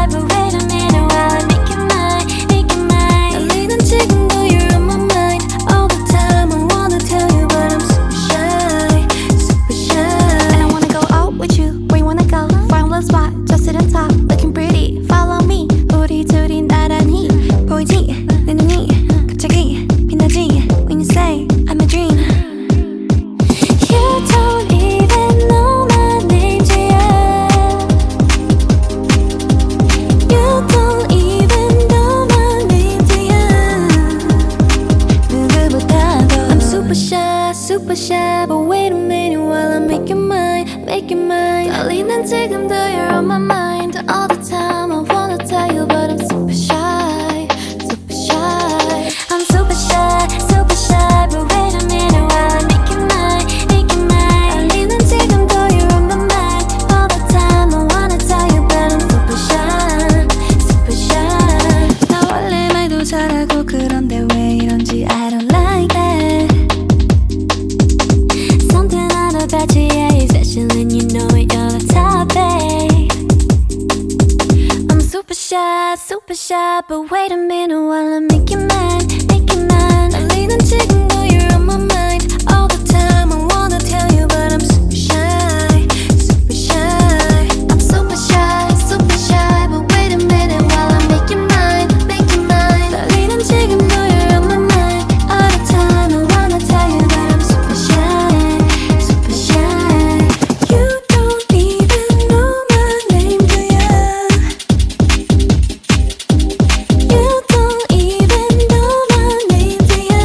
I: but wait a minute while I make you mine, make you mine. 떨리는 지금도 you're on my mind all the time. I wanna tell you, but I'm super shy, super shy. And I wanna go out with you. Where you wanna go? Find a spot, just sit and talk, looking pretty. Follow me. 우리 둘이 나란히 보이지? 내 눈이 갑자기 빛나지? When you say I'm a dream. You don't even know my name yet. You don't even know my name yet. 누구보다도 I'm super shy, but wait a minute while I make you mine, make you mine. 떨리는 지금도 you're on my mind all the time. I wanna tell you, but I'm super shy, super shy. I'm super shy, but wait a minute while I make you mine, make you mine. 떨리는 지금도 you're on my mind all the time. I wanna tell you, but I'm super shy, super shy. 나 원래 special and you know it, you're the top, babe. I'm super shy, but wait a minute while I make you mine, make you mine. 떨리는 지금도 you're on my mind all the time. I wanna tell you but I'm super shy, super shy. I'm super shy, but wait a minute while I make you mine, make you mine. 떨리는 지금도 you're on my mind all the time. I wanna tell you that I'm super shy, super shy. You don't even know my name, do ya? You don't even know my name, do ya?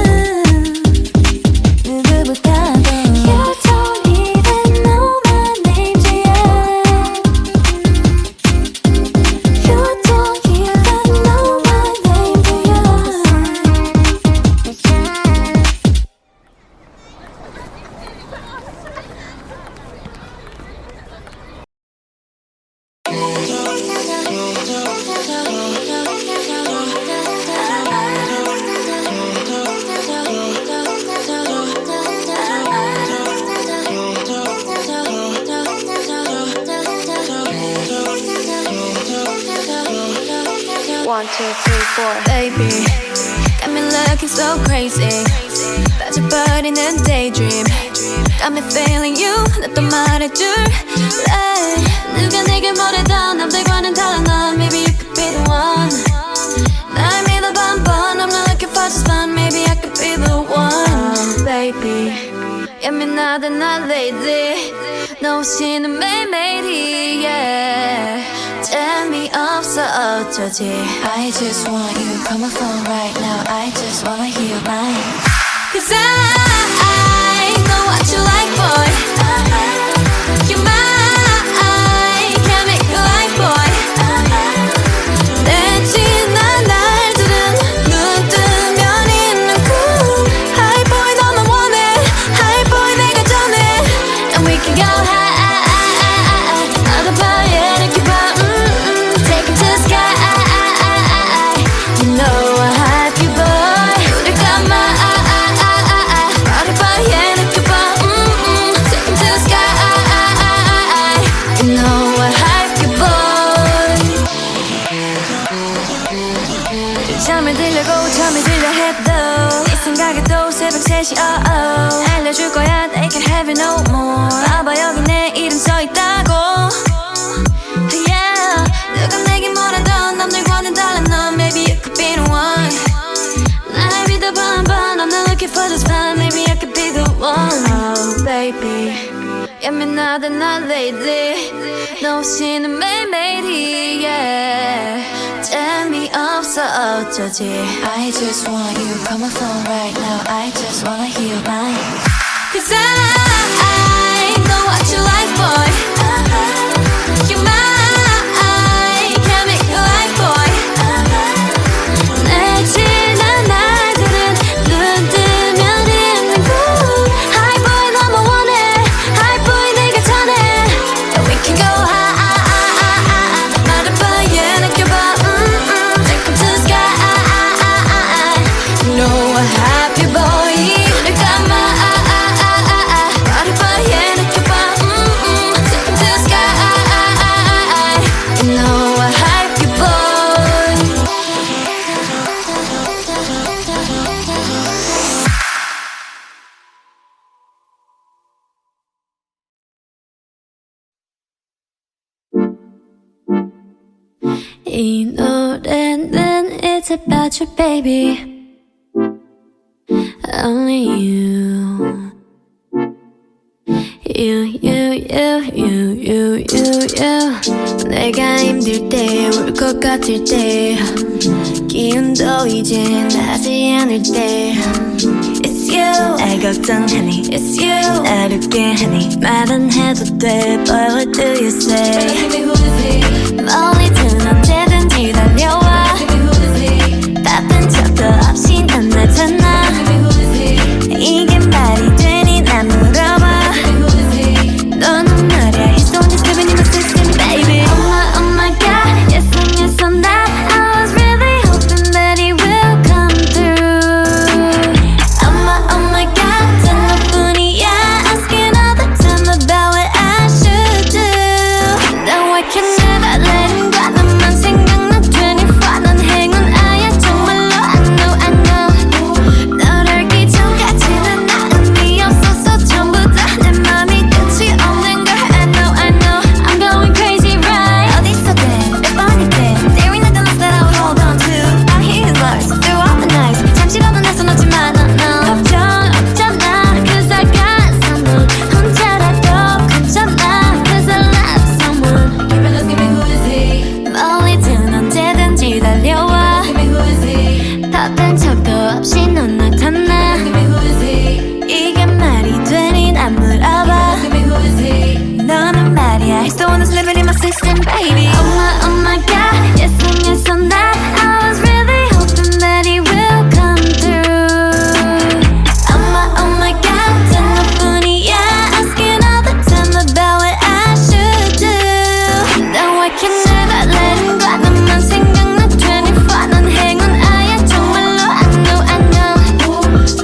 I: 누구보다도 You don't even know my name, do ya? You don't even know my name, do ya? One, two, three, four. Baby, got me looking so crazy. 빠져버리는 daydream. Got me feeling you. 나 또 말해줄래? 누가 내게 뭐래도 남들과는 달라 넌. Maybe you could be the one. 날 믿어봐 한번. I'm not looking for just fun. Maybe I could be the one. Baby, 예민하다 나 lately. 너 없이는 매일매일이 yeah. 재미없어 어쩌지. I just want you, call my phone right now. I just wanna hear mine. Cause I know what you like, boy. You're mine, can't make you like, boy. 내 지난 날들은 눈 뜨면 있는 꿈. Hi boy 너만 원해, hi boy 내가 전해. And we can go high, 나도 봐야 이렇게 봐. Take it to the sky. You know I hype you, boy. 우리 감아. 나도 봐야 이렇게 봐. Take it to the sky. You know I hype you, boy. 잠이 들려 해도 네 생각에도 새벽 3시 알려줄 거야 they can't have it no more. 봐봐 여기 내 이름 써있다고. Yeah, 누가 내게 뭐라던 남들과는 달라 넌. Maybe you could be the one. 날 믿어봐 한번. I'm not looking for just fun. Maybe I could be the one. Oh baby, 예민하다 나 lately. 너 없이는 매일매일이 yeah. 재미없어 어쩌지. I just want you, call my phone right now. I just wanna hear mine. Cause I know what you like, boy. You're mine, can't make you like, boy. 내 지난 날들은 눈 뜨면 있는 꿈. Hi boy 너만 원해, hi boy 내가 전해. And we can go high, 나를 봐야 느껴봐. Take it to the sky. You know I hype you, boy. 우리 감아. 나를 봐야 느껴봐. Take it to the sky. You know I hype you, boy. 이 노래는 it's about you, baby. Only you. You. 내가 힘들 때, 울 것 같을 때, 기운도 이제 나지 않을 때. It's you. 날 걱정하니 It's you. 날 웃게 하니 말은 해도 돼. But what do you say? 멀리든 언제든지 달려와. 바쁜 척도 없이 난 나잖아. 이게 말이 되니 난 물어봐. 너는 말야 He's don't just living in the system, baby. Oh my god, yes I'm that. I was really hoping that he will come through. Oh my god, 단 너뿐이야. Asking all the time about what I system, baby. Oh my god, yes and yes on that. I was really hoping that he will come through. Oh my god, turn the funny, yeah. Asking all the time about what I should do. Now I can never let him go. 너만 생각나 24. 넌 행운아야 정말로. I know.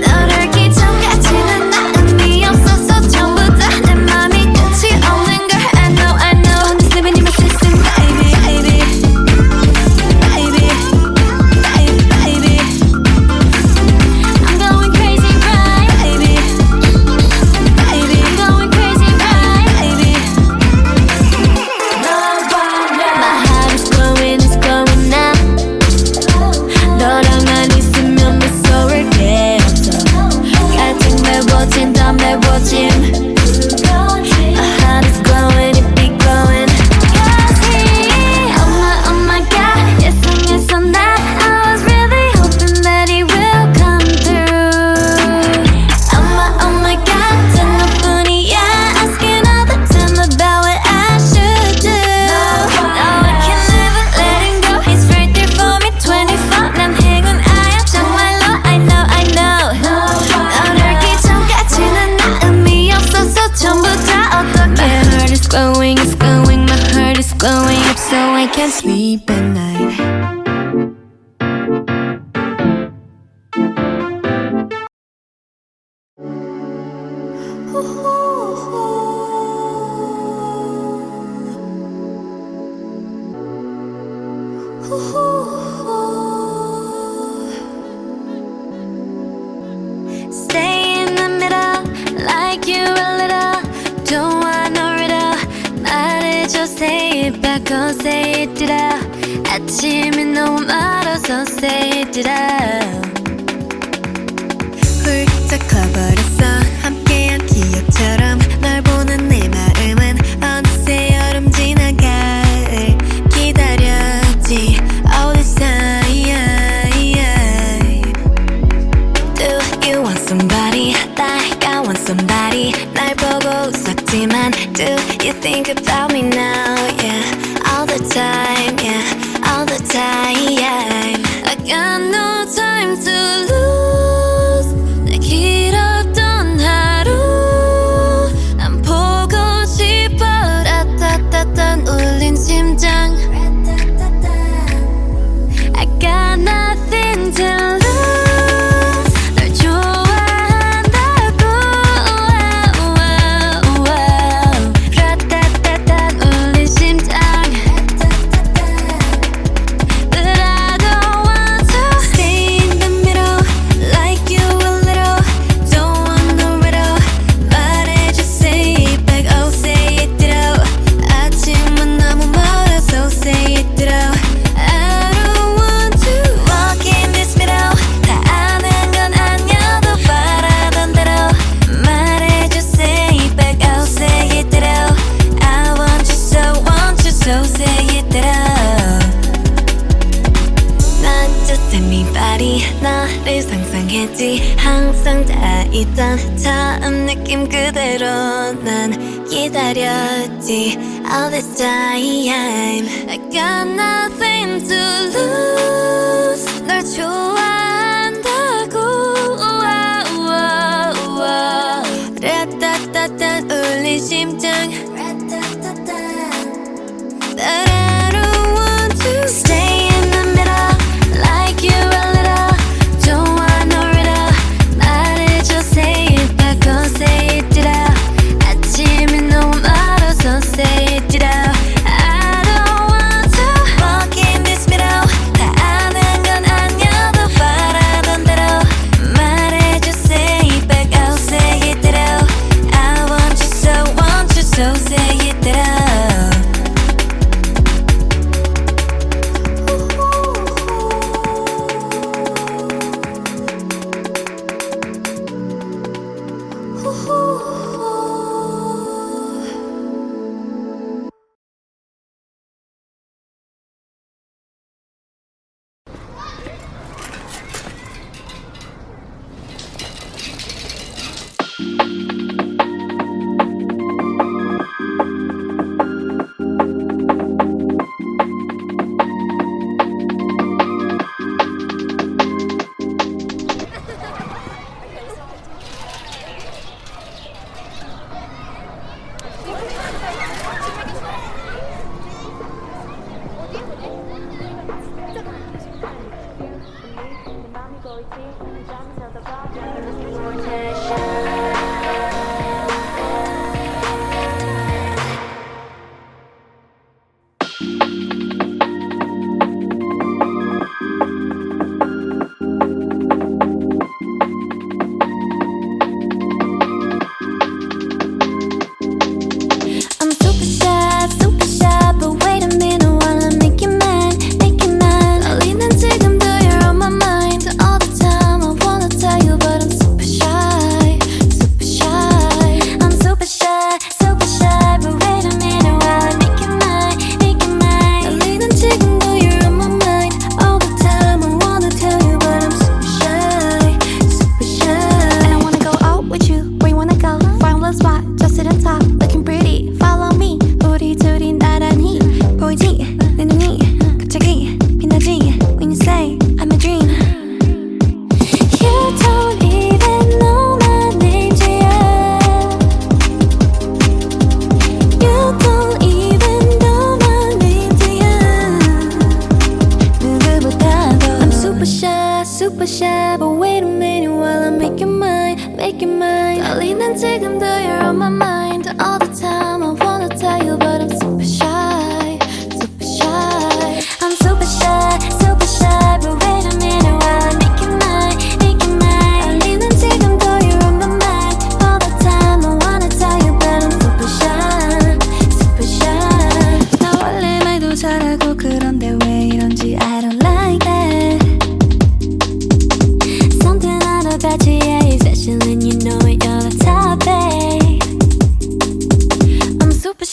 I: 너를 기천까지는 나음이 없어서 전부 다 내 맘이 끝이 없는 걸. I know. Just living in my system, baby. I'm going crazy, right, baby. I'm going crazy, right, baby. My heart is glowing now. 너랑 안 있으면 무서울 게 없어. 같은 매워진 더 매워짐. My heart is glowing, it be glowing. Cause he, oh my god, yes on that. I was really hoping that he will come through. Oh my god, turn the funny, yeah. Asking all the time about what I should do. Now I can never let him go. He's right there for me 24. 난 행운아야 정말로. I know. 너를 기천까지는 나 의미 없어서 전부 다 어떡해. My heart is glowing, my heart is glowing up so I can't sleep at night. Stay in the middle, like you a little. Don't want no riddle. 말해줘, say it back, oh say it out. 아침이 너무 멀어서 say it out. 훌쩍 커버렸어, 함께한 기억처럼. 널 보는 내 마음은 어느새 여름 지나갈 기다렸지. All this time. Do you want somebody like I want somebody? 날 보고 웃었지만 do you think about me now? Yeah, all the time, yeah, all the time. I got no time to lose. 내 길었던 하루 안 보고 싶어. 라따따따 울린 심장. I got nothing to lose. 널 좋아한다고. 라따따따 울린 심장. But I don't want to stay in the middle, like you a little. Don't want no riddle. 말해줘, say it back, oh say it out. 아침은 너무 멀어서 say it out. I don't want to walk in this middle. 다 아는 건 아니어도 바라던 대로. 말해줘, say it back, oh say it out. I want you so say it out. Not just anybody. 너를 상상했지. 항상 다 있던 처음 느낌 그대로 난 기다렸지. All this time. I got nothing to lose. 널 좋아한다고. 라따따따 울린 심장. But I don't want to stay in the middle, like you a little. Don't want no riddle. 말해줘, say it back, oh say it out. 아침이 너무 멀어서 say it out. I don't want to walk in this middle. 다 아는 건 아니어도 바라던 대로. 말해줘, say it back, oh say it out. I want you so say it out.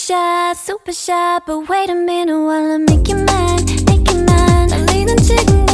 I: super shy, but wait a minute while I make you mine, make you mine. 달리는 지금